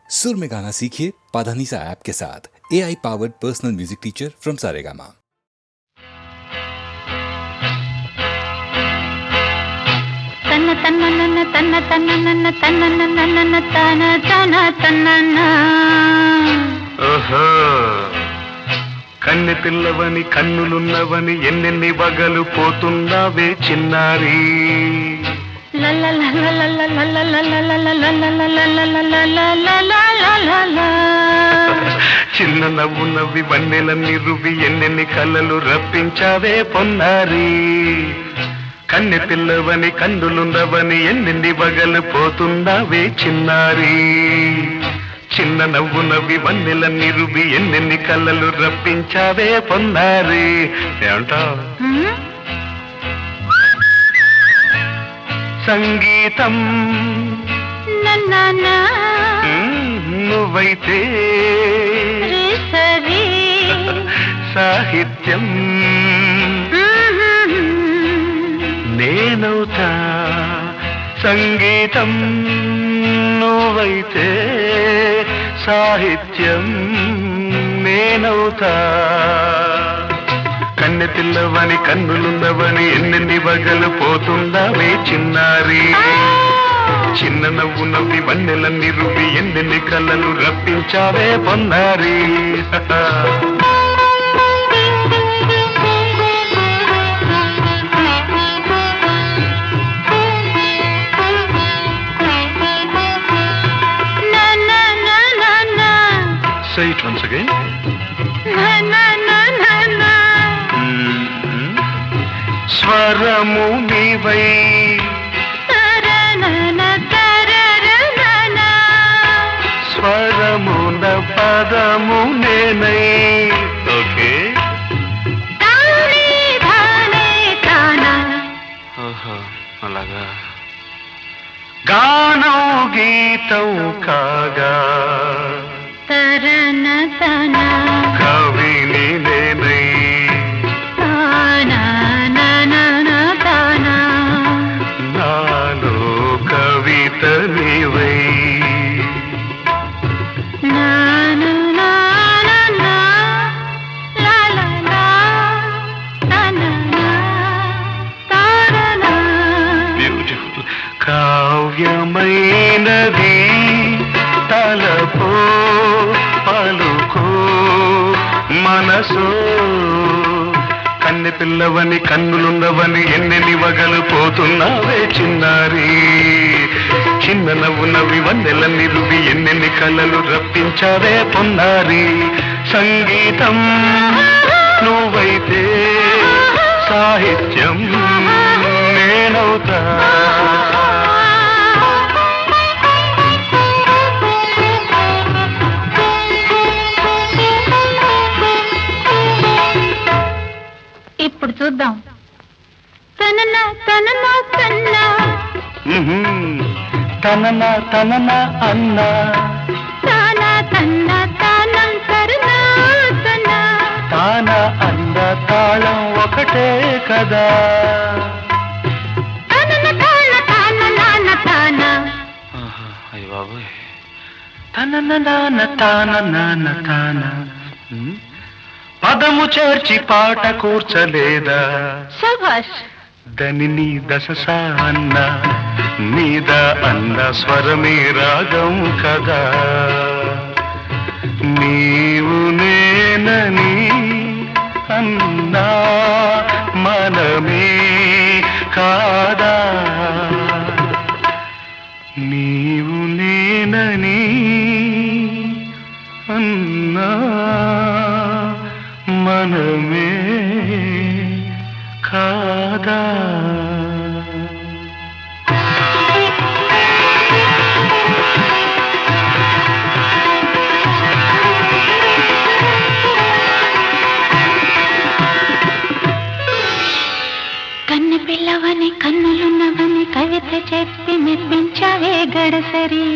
सुर में गाना सीखिए पाधानीसा ऐप के साथ। AI powered personal music teacher from Saregama. तन्न तन्न नन्न तन्न तन्न नन्न तन्न नन्न नन्न तन तन तन्न ఓహో కన్నె పిల్లవని కన్నులున్నవని ఎన్నెన్ని వగలు పోతున్నావే చిన్నారి చిన్న నవ్వు నవ్వి వన్నెలన్నీ రువి ఎన్నెన్ని కళ్ళలు రప్పించావే పొన్నారి కన్నె పిల్లవని కన్నులున్నవని ఎన్నెన్ని వగలు పోతున్నావే చిన్నారి చిన్న నవ్వు నవ్వి వన్నెలన్నీ రువి ఎన్నెన్ని కళ్ళలు రప్పించావే పొన్నారి ఏమంటావు సంగీతం నువ్వైతే సాహిత్యం నేనవుతా సంగీతం నువ్వైతే సాహిత్యం నేనవుతా కన్నె పిల్లవని కన్నులున్నవని ఎన్నెన్ని వగలు పోతుందావే చిన్నారి చిన్న నవ్వు నవ్వి వన్నెలన్నీ రువి ఎన్నెన్ని కళ్ళలు రప్పించావే పొన్నారి Say it once again. స్వరము నీవై స్వరమున పదము నేనై ఓకే అలాగా గానం గీతం కాగా కవిని నేనై నాలో కవిత నీవై బ్యూటిఫుల్ కావ్యమైనది తలపో పలుకో మనసో కన్నె పిల్లవని కన్నులున్నవని ఎన్నెన్ని వగలు పోతున్నావే చిన్నారి చిన్న నవ్వు నవ్వి వన్నెలన్నీ రువి ఎన్నెన్ని కళ్ళలు రప్పించావే పొన్నారి సంగీతం నువ్వైతే సాహిత్యం నేనవుతా ఇప్పుడు చూద్దాం తనన తనన తన్నా తనన తనన అన్న తాన తన్న తానం కరుణ తన తాన అన్న తాళం ఒకటే కదా తనన తాన తాన నాన తాన అయ్య బాబోయ్ తనన నాన తాన నాన తాన పదము చేర్చి పాట కూర్చలేదా శభాష్ దని దశ అన్న మీద అన్న స్వరమే రాగం కదా నీవు నేనని అన్నా మనమే కాదా నీవు నేనని అన్నా మనమే కాదా కన్నె పిల్లవని కన్నులున్నవని కవిత చెప్పి మెప్పించావే గడసరి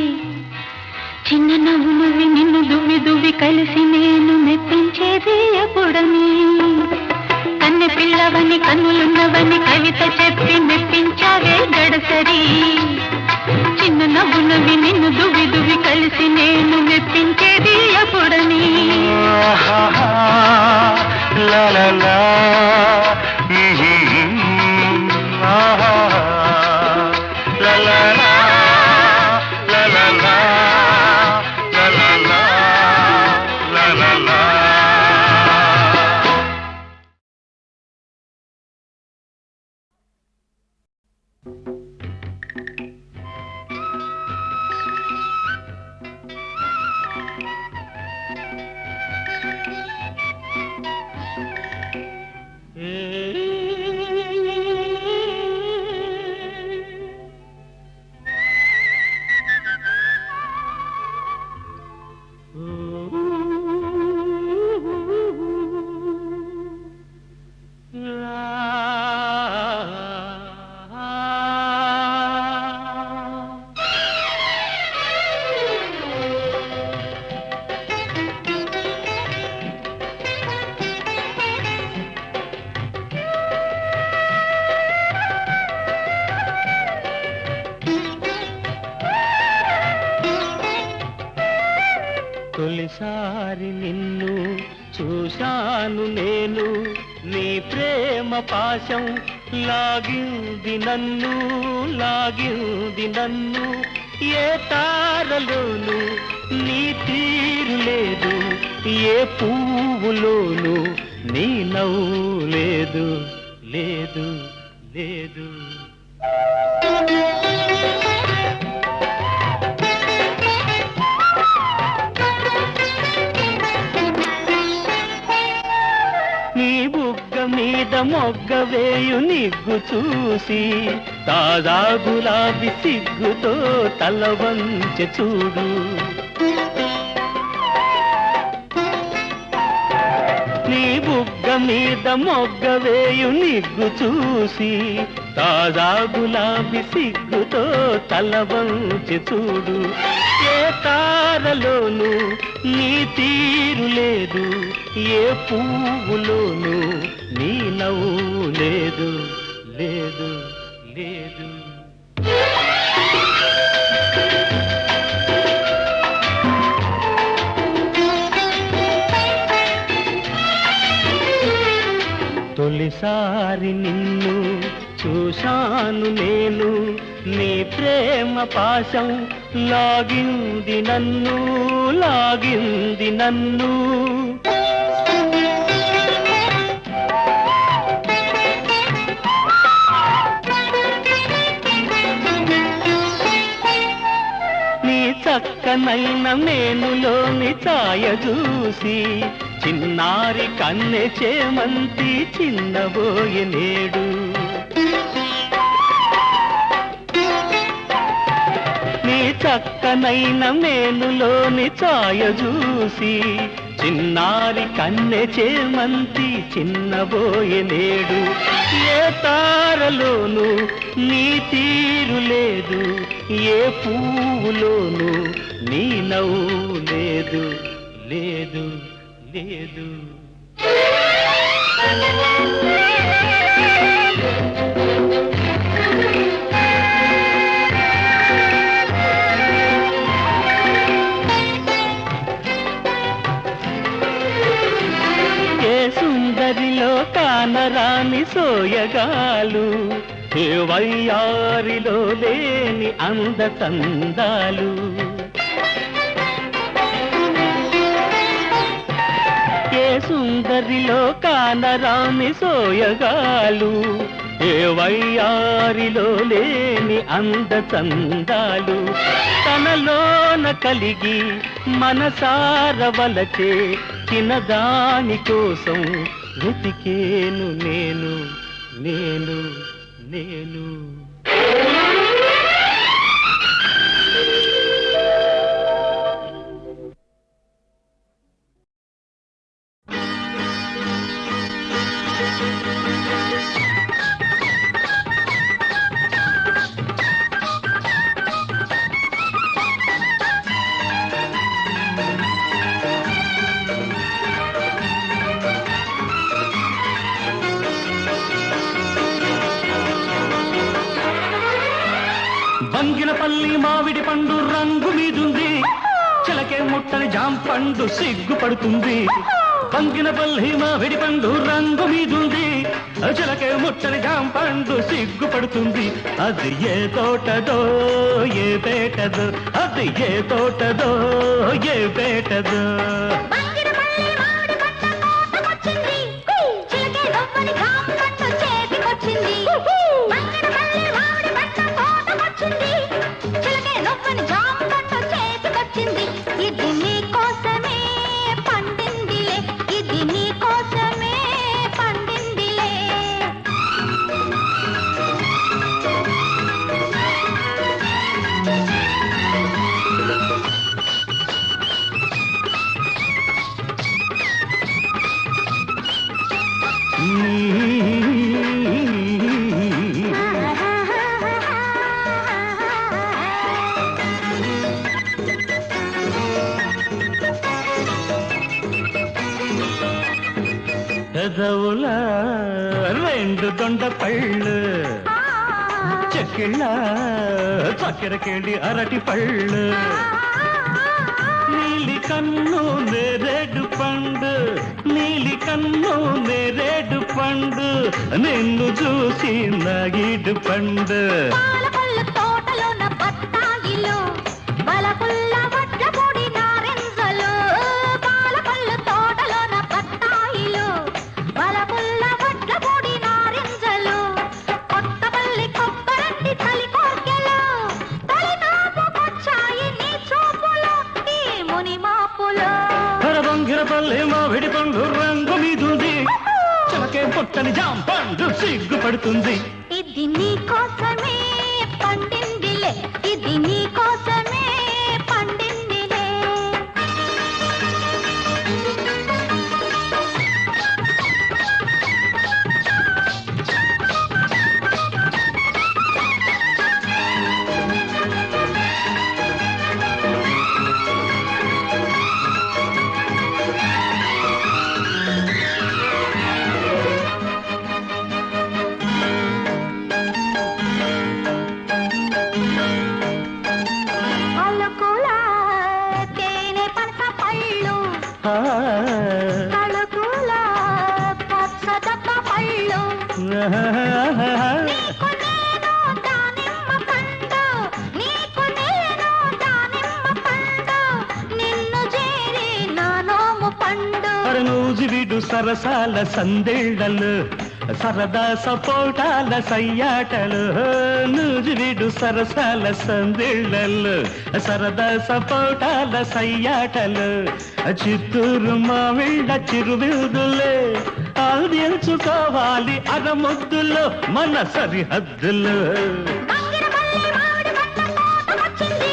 చిన్న నవ్వు నవ్వి నిన్ను దువ్వి దువ్వి కలిసి నేను మెప్పించేది ఎప్పుడని కన్నె పిల్లవని కన్నులున్నవని కవిత చెప్పి మెప్పించావే గడసరి చిన్న నవ్వునవి నిన్ను దువి దువి కలిసి నేను మెప్పించేది ఎప్పుడని. లా లా లా లా లా లా లా లా లా లా లా లా లా. తొలిసారి నిన్ను చూశాను నేను, నీ ప్రేమ పాశం లాగింది నన్ను, లాగింది నన్ను. ఏ తారలోను నీ తీరు లేదు, ఏ పువ్వులోను నీ నవ్వు లేదు, లేదు లేదు. నీ బుగ్గ మీద మొగ్గ వేయు నిగ్గు చూసి, తాజా గులాబీ సిగ్గుతో తల వంచె చూడు. నీ బుగ్గ మీద మొగ్గ వేయు నిగ్గు చూసి, తాజా గులాబీ సిగ్గుతో తల వంచె చూడు. ఏ తారలోను నీ తీరు లేదు, ఏ పువ్వులోను నీ నవ్వు లేదు, లేదు లేదు. తొలిసారి నిన్ను చూశాను నేను, నీ ప్రేమ పాశం లాగింది నన్ను, లాగింది నన్ను. నీ చక్కనైన మేనులోని ఛాయ చూసి, చిన్నారి కన్నె చేమంతి చిన్నబోయే నేడు. నీ చక్కనైన మేనులోని ఛాయ చూసి, చిన్నారి కన్నె చేమంతి చిన్నబోయే నేడు. ఏ తారలోను నీ తీరు లేదు, ఏ పువ్వులోను నీ నవ్వు లేదు, లేదు లేదు. ఏ సుందరిలో కానరాని సోయగాలు, ఏ వయ్యారిలో లేని అందచందాలు. ఏ సుందరిలో కానరాని సోయగాలు, ఏ వయ్యారిలో లేని అందచందాలు. తనలోన కలిగి మనసార వలచే చిన్నదాని కోసం వెతికేను నేను, నేను నేను. బంగినపల్లి మామిడి పండు రంగు మీదుంది, చిలకే ముట్టని జాంపండు సిగ్గుపడుతుంది. బంగినపల్లి మామిడి పండు రంగు మీదుంది, చిలకే ముట్టని జాంపండు సిగ్గుపడుతుంది. అది ఏ తోటదో ఏ పేటదో, అది ఏ తోటదో ఏ పేటదో. ఇది నీ కోసమే పండిందిలే, ఇది నీ కోసమే పండిందిలే. పెదవుల రెండు దొండ పళ్ళు, చెక్కిళ్ళ చక్కెరకేళి అరటి పళ్ళు, నీలి కన్ను నేరేడు పండు, నీలి కన్ను నేరేడు పండు, నిన్ను చూసి నాగిడు పండు. పాలపళ్ళు తోటలోన బత్తాయిలు, బలపుల్ల వడ్ల పొడి నారింజలు. పాలపళ్ళు తోటలోన బత్తాయిలు, బలపుల్ల వడ్ల పొడి నారింజలు. కొత్తపల్లి కొబ్బరంటి తలి కోర్కెలు, తలినాపుకొచ్చాయి నీ చూపులు, ఈ ముని మాపులు. బంగిరపల్లి మామిడి పండు రంగు మీదుంది, చిలకే పుట్టని జాంపండు సిగ్గుపడుతుంది. ఇది నీ కోసమే పండిందిలే, ఇది నీ కోసమే పండిందిలే. అలకుల తేనె పనస పళ్ళు, తళుకుల పచ్చదక్క పళ్ళు. నీకు నేను దానిమ్మ పండు, నీకు నేను దానిమ్మ పండు, నిన్ను చేరి నా నోము పండు. నూజివిడు సరసాల సందేళ్లలు, సరదా సపోటాల సయ్యాటలు. నూజివిడు సరసాల సందేళ్లలు, సరదా సపోటాల సయ్యాటలు. చిత్తూరు మావిళ్ళ చిరువిడులే, ఆల్దించుకోవాలి అరముద్దులో మన సరిహద్దులు. బంగిరపల్లి మామిడి పండు కోతకొచ్చింది,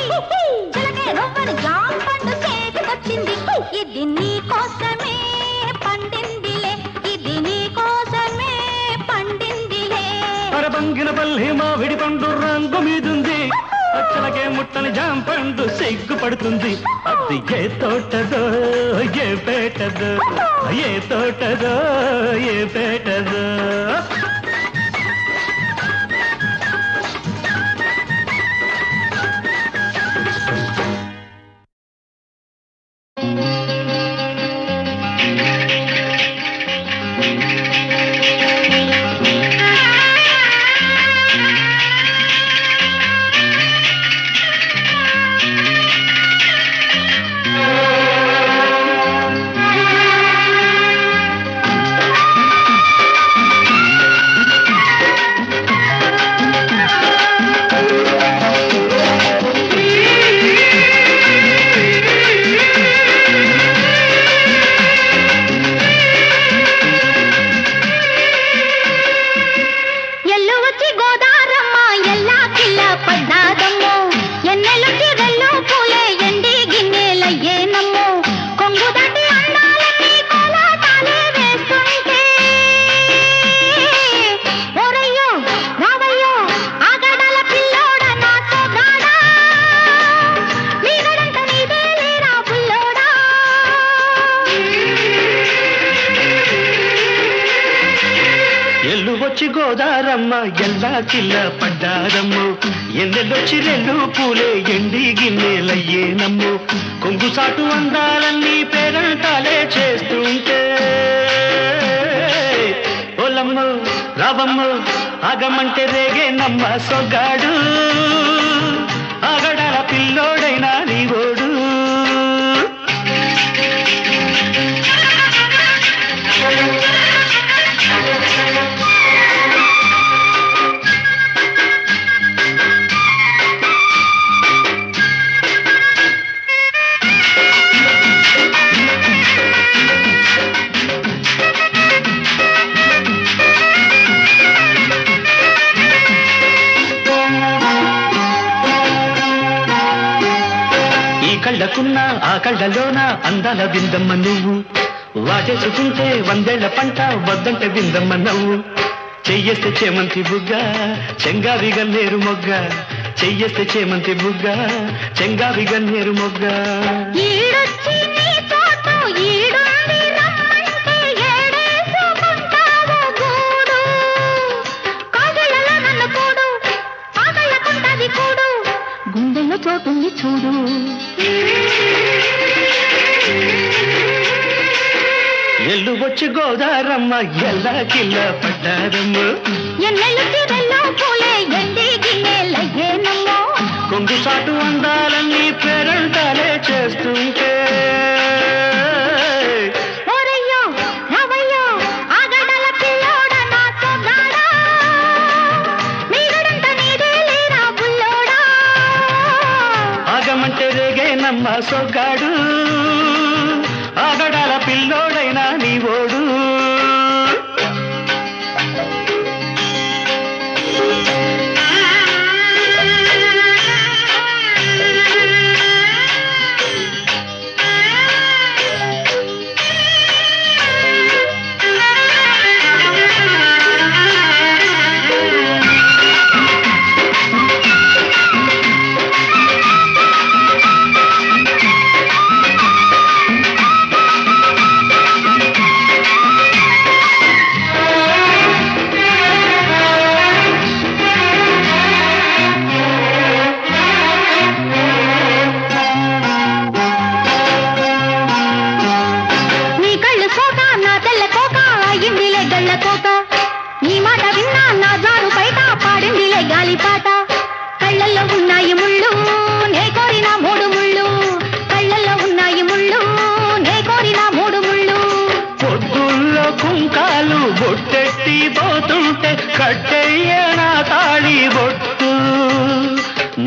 చిలకే రవ్వని జాంపండు చేతికొచ్చింది. ఇది నీ కోసమే పండిందిలే, ఇది నీ కోసమే పండిందిలే. బంగినపల్లి మామిడి పండు రంగు మీదుంది, చిలకే ముట్టని జాంపండు సిగ్గుపడుతుంది. అది ఏ తోటదో ఏ పేటదో, ఏ తోటదో ఏ పేటదో. గోదారమ్మ ఎల్లా కిల్ల పడ్డారమ్ము ఎన్నెల్లొచ్చి రెండు పూలే ఎండి గిన్నెలయ్యేనమ్ము కొంగు సాటు అందాలన్నీ పేరంటాలే చేస్తుంటే ఓలమ్ము రావమ్ము ఆగమంటే రేగే నమ్మ సొగ్గాడు ఆగడాల పిల్లోడైనా నీవోడు కళ్ళకున్నా ఆ కళ్ళలోన అందాల విందమ్మ నువ్వు వాటేసుకుంటే వందేళ్ల పంట వద్దంటే విందమ్మ నవ్వు చెయ్యేస్తే చేమంతి బుగ్గ చెంగావి గన్నేరు మొగ్గ చెయ్యేస్తే చేమంతి బుగ్గ చెంగావి గన్నేరు మొగ్గ గుండెల్లో చోటుంది చూడు ఎల్లు వచ్చి గోదారమ్మ ఎల్లా కిల్ల పడ్డారమ్మ ఎన్నెల్లు తీరెల్లో పూలే ఎండి గిన్నెలయ్యేనమ్మో కొంగు సాటు అందాలన్నీ పేరంటాలే చేస్తుంటే ఓరయ్యో రావయ్యో ఆగడల పిల్లోడ నా సొగ్గాడా నీగడంత నీదే లేరా బుల్లోడా ఆగమంటే రేగే నమ్మ సొగ్గాడు ఆగడాల పిల్లోడైనా నీవోడు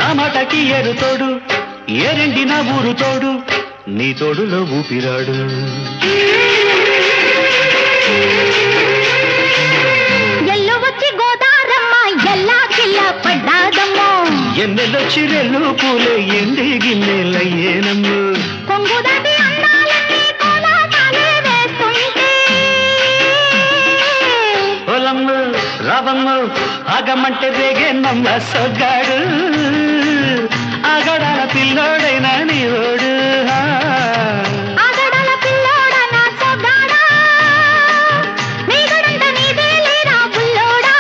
నామటకి ఎరు తోడు ఏరెండి నా ఊరు తోడు నీ తోడులో ఊపిరాడు ఎల్లు వచ్చి గోదారమ్మ ఎల్లా కిల్ల పడ్డాదమ్మో ఎన్నెల్లొచ్చి రెల్లు పూలే ఎండి గిన్నెలయ్యేనమ్ము కొంగు దాటి అందాలన్నీ కోలాటాలే వేస్తుంటే ఓలమ్ము రావమ్ము ఆగమంటే రేగే నమ్మ సొగ్గాడు ఆగడాల పిల్లోడైనా నీవోడు ఆగడాల పిల్లోడ నా సొగ్గాడా నీగడంత నీదే లేరా బుల్లోడా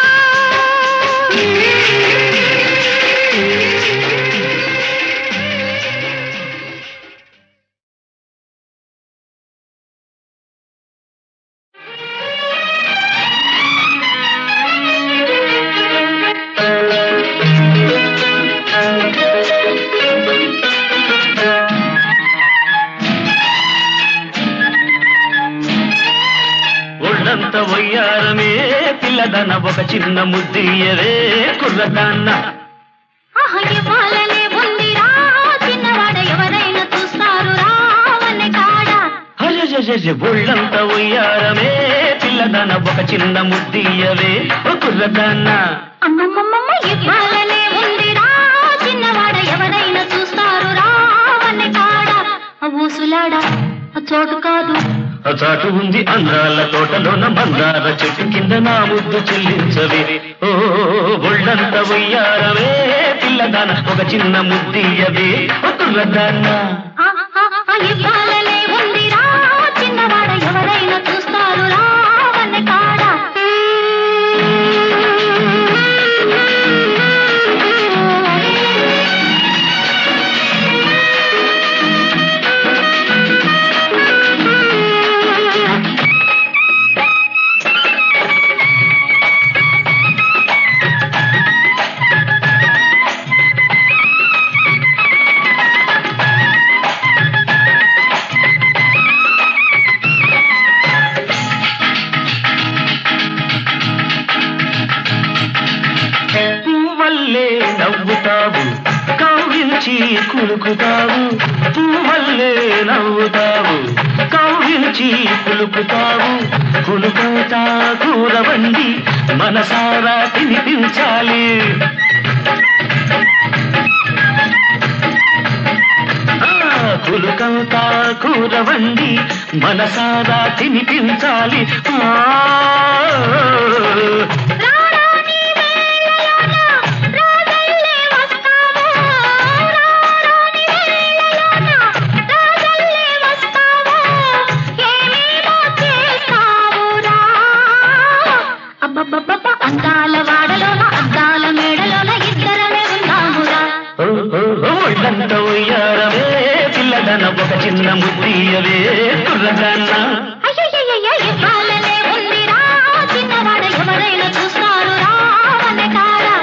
ఒళ్ళంత వయ్యారమే పిల్లదన ఒక చిన్న ముద్దియవే కుర్రదాన్న ఇవ్వాలనే ఉందిరా చిన్నవాడ ఎవరైనా చూస్తారు రావనే కాడా ఒళ్ళంత వయ్యారమే పిల్లదన ఒక చిన్న ముద్దియవే కుర్రదాన్న అమ్మమ్మమ్మ ఇవ్వాలనే ఉందిరా చిన్నవాడ ఎవరైనా చూస్తారు రావనే కాడా ఊసులాడా చోటు కాదు చాటు ఉంది అందాల తోటలోన మందార చెట్టు కింద నా ముద్దు చెల్లించవే ఓ ఒళ్ళంత వయ్యారవే పిల్లదాన ఒక చిన్న ముద్దియవే కుర్రదాన్న ఇవ్వాలనే ఉందిరా చిన్నవాడ ఎవరైనా చూస్తారు రావనే కాడా కవ్వించి పులుపుతావు కులుకంతా కూర వండి మనసారా తినిపించాలి కులుకంతా కూర వండి మనసారా తినిపించాలి అందాల వాడలోన అద్దాల మేడలోన ఇద్దరమే ఉన్నామురా ఒళ్ళంత ఉయ్యారవే పిల్లదన ఒక చిన్న ముద్దీయవే కుర్రదన్న ఇవ్వాలనే ఉందిరా చిన్నవాడ ఎవరైనా చూస్తారు రావనే కాడా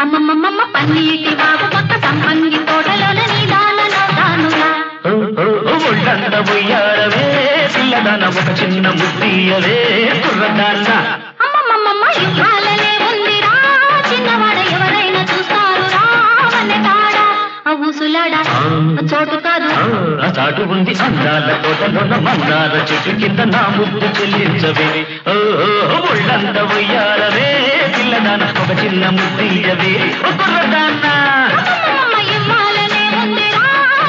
అమ్మమ్మమ్మ పన్నీటి బాబు పక్క సంపంగి తోటలోన నీదాలలో తానురా ఒళ్ళంత ఉయ్యారవే పిల్లదాన ఒక చిన్న ముద్దీయవే కుర్రదాన్న అమ్మమ్మమ్మ ఇవ్వాలనే ఉందిరా చిన్నవాడ ఎవరైనా చూస్తారు రావనే కాడా ఊసులాడా చోటు కాదు చాటు ఉంది అందాల తోటలోన మందార చెట్టు కింద నా ముద్దు చెల్లించవే ఒళ్ళంత ఉయ్యారవే పిల్లదాన ఒక చిన్న ముద్దీయవే కుర్రదాన్న ఇవ్వాలనే ఉందిరా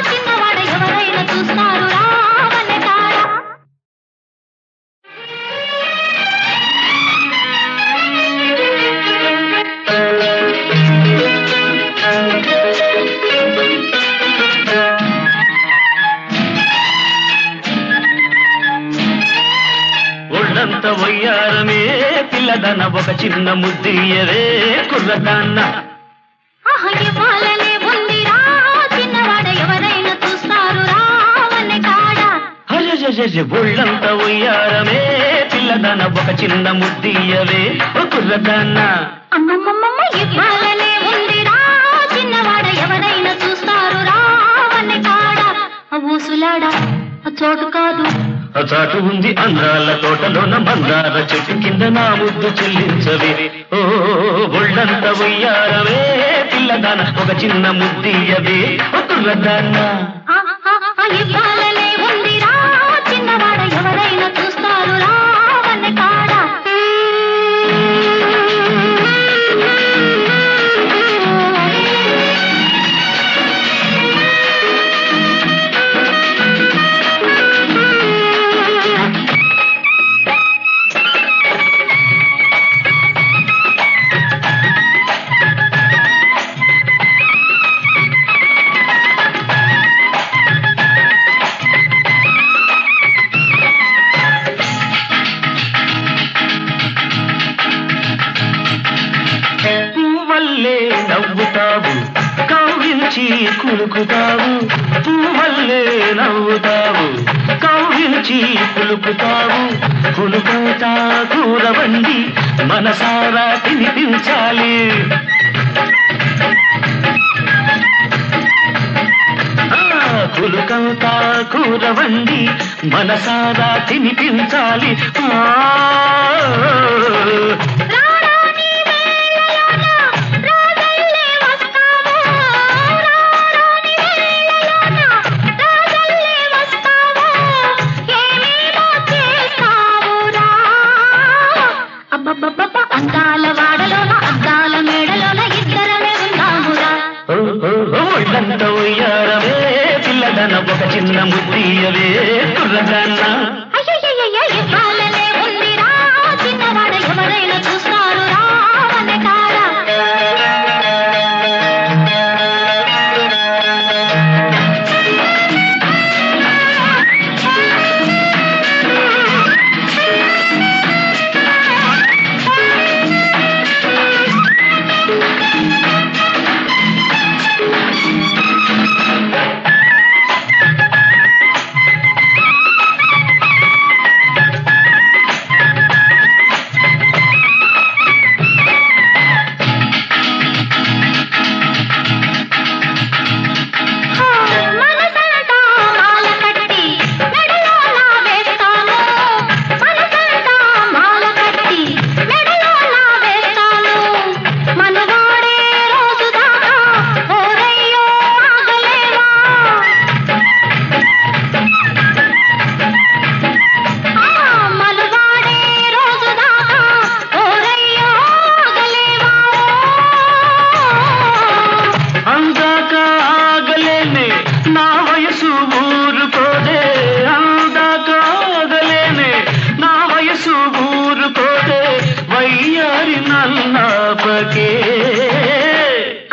చిన్నవాడ ఎవరైనా చూస్తారు రావనే కాడా ఒళ్ళంత వయ్యారమే పిల్లదన ఒక చిన్న ముద్దీయవే కుర్రదాన్న ఇవ్వాలనే ఉందిరా చిన్నవాడ ఎవరైనా చూస్తారు రావనే కాడా ఒళ్ళంత వయ్యారమే పిల్లదన ఒక చిన్న ముద్దీయవే కుర్రదాన్న అమ్మమ్మమ్మ ఇవ్వాలనే ఉందిరా చిన్నవాడ ఎవరైనా చూస్తారు రావనే కాడా ఊసులాడా చోటు కాదు చాటు ఉంది అందాల తోటలోన మందార చెట్టు కింద నా ముద్దు చెల్లించవే ఒళ్ళంత వయ్యారవే పిల్లదాన ఒక చిన్న ముద్దీయవే కుర్రదాన్న ఇవ్వాలనే ఉందిరా చిన్నవాడ ఎవరైనా చూస్తారు రావనే కాడా నవ్వుతావు కవ్వించి కులుకుతావు పువ్వల్లే నవ్వుతావు కవ్వించి కులుకుతావు కులుకంతా కూర వండి మనసారా తినిపించాలి కులుకంతా కూర వండి మనసారా తినిపించాలి ఒక చిన్న ముద్దీయవే కుర్రదాన్న. అయ్యయ్యయ్యయ్య, ఇవ్వాలనే ఉందిరా చిన్నవాడ, ఎవరైనా చూస్తారు రావనే కాడా.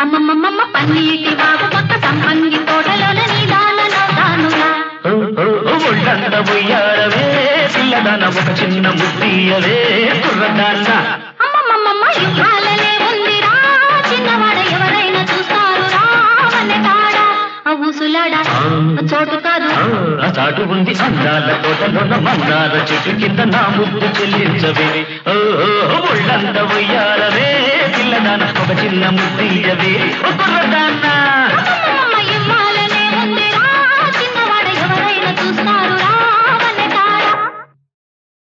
అమ్మమ్మమ్మ పన్నీటి బాబు పక్క సంపంగి తోటలోన నీదానవుతానుగా. ఒళ్ళంత ఉయ్యారవే పిల్లదాన ఒక చిన్న ముద్దీయవే కుర్రదాన్న. అమ్మమ్మమ్మ ఇవ్వాలనే ఉందిరా చిన్నవాడ, ఎవరైనా చూస్తారు రావనే కాడా. ఊసులాడా చోటు కాదు, ఆ చాటు ఉంది అందాల తోటలోన మందార చెట్టు కింద నా ముద్దు చెల్లించవే. ఒళ్ళంత ఉయ్యారవే పిల్లదాన ఒక చిన్న ముద్దీయవే కుర్రదాన్న.